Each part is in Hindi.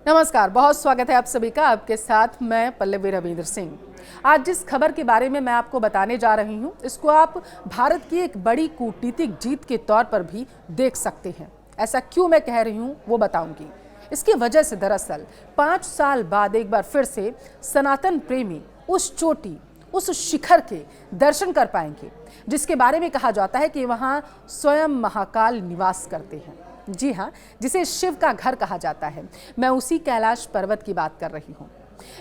नमस्कार, बहुत स्वागत है आप सभी का। आपके साथ मैं पल्लवी रविंद्र सिंह। आज जिस खबर के बारे में मैं आपको बताने जा रही हूं, इसको आप भारत की एक बड़ी कूटनीतिक जीत के तौर पर भी देख सकते हैं। ऐसा क्यों मैं कह रही हूं वो बताऊंगी। इसकी वजह से दरअसल 5 साल बाद एक बार फिर से सनातन प्रेमी उस चोटी, उस शिखर के दर्शन कर पाएंगे जिसके बारे में कहा जाता है कि वहां स्वयं महाकाल निवास करते हैं। जी हाँ, जिसे शिव का घर कहा जाता है। मैं उसी कैलाश पर्वत की बात कर रही हूँ।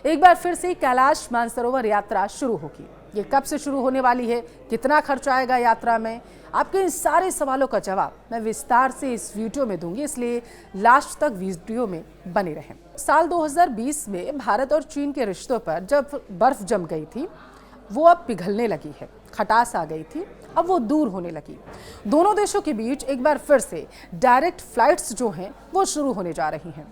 एक बार फिर से कैलाश मानसरोवर यात्रा शुरू होगी। ये कब से शुरू होने वाली है, कितना खर्च आएगा यात्रा में, आपके इन सारे सवालों का जवाब मैं विस्तार से इस वीडियो में दूंगी, इसलिए लास्ट तक वीडियो में बने रहें। साल 2020 में भारत और चीन के रिश्तों पर जब बर्फ जम गई थी, वो अब पिघलने लगी है। खटास आ गई थी, अब वो दूर होने लगी। दोनों देशों के बीच एक बार फिर से डायरेक्ट फ्लाइट्स जो हैं वो शुरू होने जा रही हैं।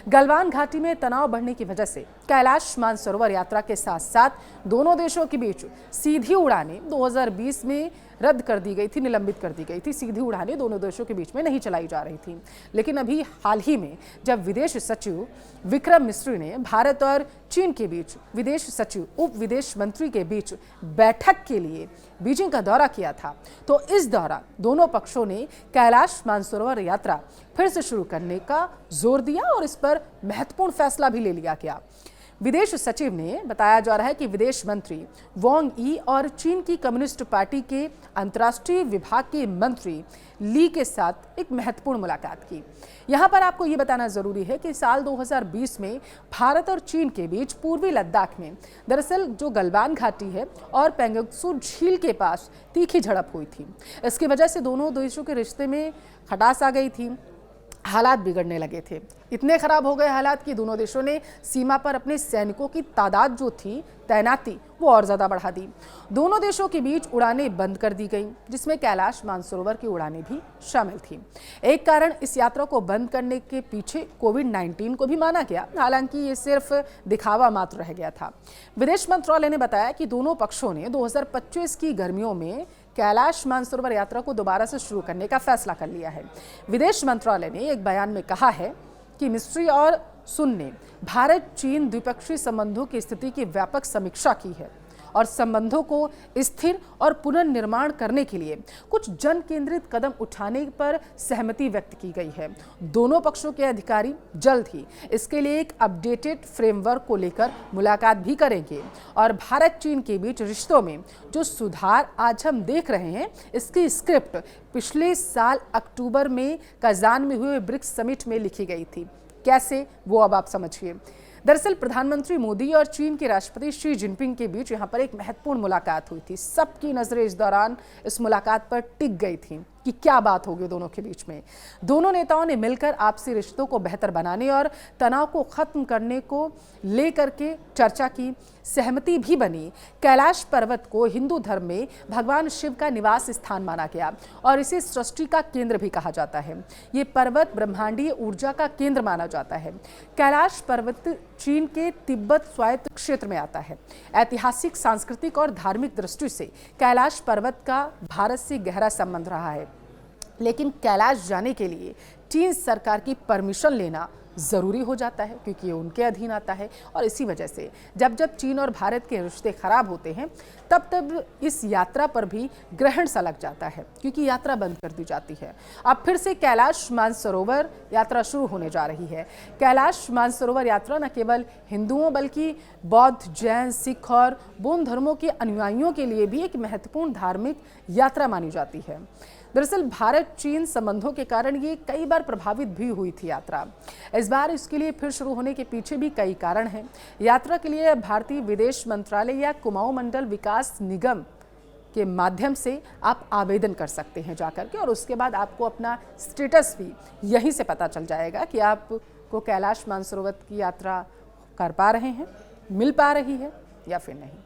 गलवान घाटी में तनाव बढ़ने की वजह से कैलाश मानसरोवर यात्रा के साथ साथ दोनों देशों के बीच सीधी उड़ानें 2020 में रद्द कर दी गई थी, निलंबित कर दी गई थी। सीधी उड़ानें दोनों देशों के बीच में नहीं चलाई जा रही थी। लेकिन अभी हाल ही में जब विदेश सचिव विक्रम मिस्री ने भारत और चीन के बीच विदेश सचिव उप विदेश मंत्री के बीच बैठक के लिए बीजिंग का दौरा किया था, तो इस दौरान दोनों पक्षों ने कैलाश मानसरोवर यात्रा फिर से शुरू करने का जोर दिया और इस पर महत्वपूर्ण फैसला भी ले लिया गया। विदेश सचिव ने बताया जा रहा है कि विदेश मंत्री वांग यी और चीन की कम्युनिस्ट पार्टी के अंतर्राष्ट्रीय विभाग के मंत्री ली के साथ एक महत्वपूर्ण मुलाकात की। यहां पर आपको ये बताना जरूरी है कि साल 2020 में भारत और चीन के बीच पूर्वी लद्दाख में दरअसल जो गलवान घाटी है और पेंगोंगसू झील के पास तीखी झड़प हुई थी। इसकी वजह से दोनों देशों के रिश्ते में खटास आ गई थी, हालात बिगड़ने लगे थे। इतने खराब हो गए हालात कि दोनों देशों ने सीमा पर अपने सैनिकों की तादाद जो थी, तैनाती, वो और ज़्यादा बढ़ा दी। दोनों देशों के बीच उड़ानें बंद कर दी गईं, जिसमें कैलाश मानसरोवर की उड़ानें भी शामिल थीं। एक कारण इस यात्रा को बंद करने के पीछे कोविड-19 को भी माना गया, हालांकि ये सिर्फ दिखावा मात्र रह गया था। विदेश मंत्रालय ने बताया कि दोनों पक्षों ने 2025 की गर्मियों में कैलाश मानसरोवर यात्रा को दोबारा से शुरू करने का फैसला कर लिया है। विदेश मंत्रालय ने एक बयान में कहा है कि मिस्री और सुन ने भारत चीन द्विपक्षीय संबंधों की स्थिति की व्यापक समीक्षा की है और संबंधों को स्थिर और पुनर्निर्माण करने के लिए कुछ जन केंद्रित कदम उठाने पर सहमति व्यक्त की गई है। दोनों पक्षों के अधिकारी जल्द ही इसके लिए एक अपडेटेड फ्रेमवर्क को लेकर मुलाकात भी करेंगे और भारत चीन के बीच रिश्तों में जो सुधार आज हम देख रहे हैं, इसकी स्क्रिप्ट पिछले साल अक्टूबर में कजान में हुए ब्रिक्स समिट में लिखी गई थी। कैसे, वो अब आप समझिए। दरअसल प्रधानमंत्री मोदी और चीन के राष्ट्रपति शी जिनपिंग के बीच यहां पर एक महत्वपूर्ण मुलाकात हुई थी। सबकी नजरें इस दौरान इस मुलाकात पर टिक गई थी कि क्या बात होगी दोनों के बीच में। दोनों नेताओं ने मिलकर आपसी रिश्तों को बेहतर बनाने और तनाव को खत्म करने को लेकर के चर्चा की, सहमति भी बनी। कैलाश पर्वत को हिंदू धर्म में भगवान शिव का निवास स्थान माना गया और इसे सृष्टि का केंद्र भी कहा जाता है। ये पर्वत ब्रह्मांडीय ऊर्जा का केंद्र माना जाता है। कैलाश पर्वत चीन के तिब्बत स्वायत्त क्षेत्र में आता है। ऐतिहासिक, सांस्कृतिक और धार्मिक दृष्टि से कैलाश पर्वत का भारत से गहरा संबंध रहा है, लेकिन कैलाश जाने के लिए चीन सरकार की परमिशन लेना ज़रूरी हो जाता है क्योंकि ये उनके अधीन आता है। और इसी वजह से जब जब चीन और भारत के रिश्ते खराब होते हैं, तब तब इस यात्रा पर भी ग्रहण सा लग जाता है क्योंकि यात्रा बंद कर दी जाती है। अब फिर से कैलाश मानसरोवर यात्रा शुरू होने जा रही है। कैलाश मानसरोवर यात्रा न केवल हिंदुओं बल्कि बौद्ध, जैन, सिख और बौद्ध धर्मों के अनुयायियों के लिए भी एक महत्वपूर्ण धार्मिक यात्रा मानी जाती है। दरअसल भारत चीन संबंधों के कारण ये कई बार प्रभावित भी हुई थी यात्रा। इस बार इसके लिए फिर शुरू होने के पीछे भी कई कारण हैं। यात्रा के लिए भारतीय विदेश मंत्रालय या कुमाऊं मंडल विकास निगम के माध्यम से आप आवेदन कर सकते हैं जाकर के, और उसके बाद आपको अपना स्टेटस भी यहीं से पता चल जाएगा कि आपको कैलाश मानसरोवर की यात्रा कर पा रहे हैं, मिल पा रही है या फिर नहीं।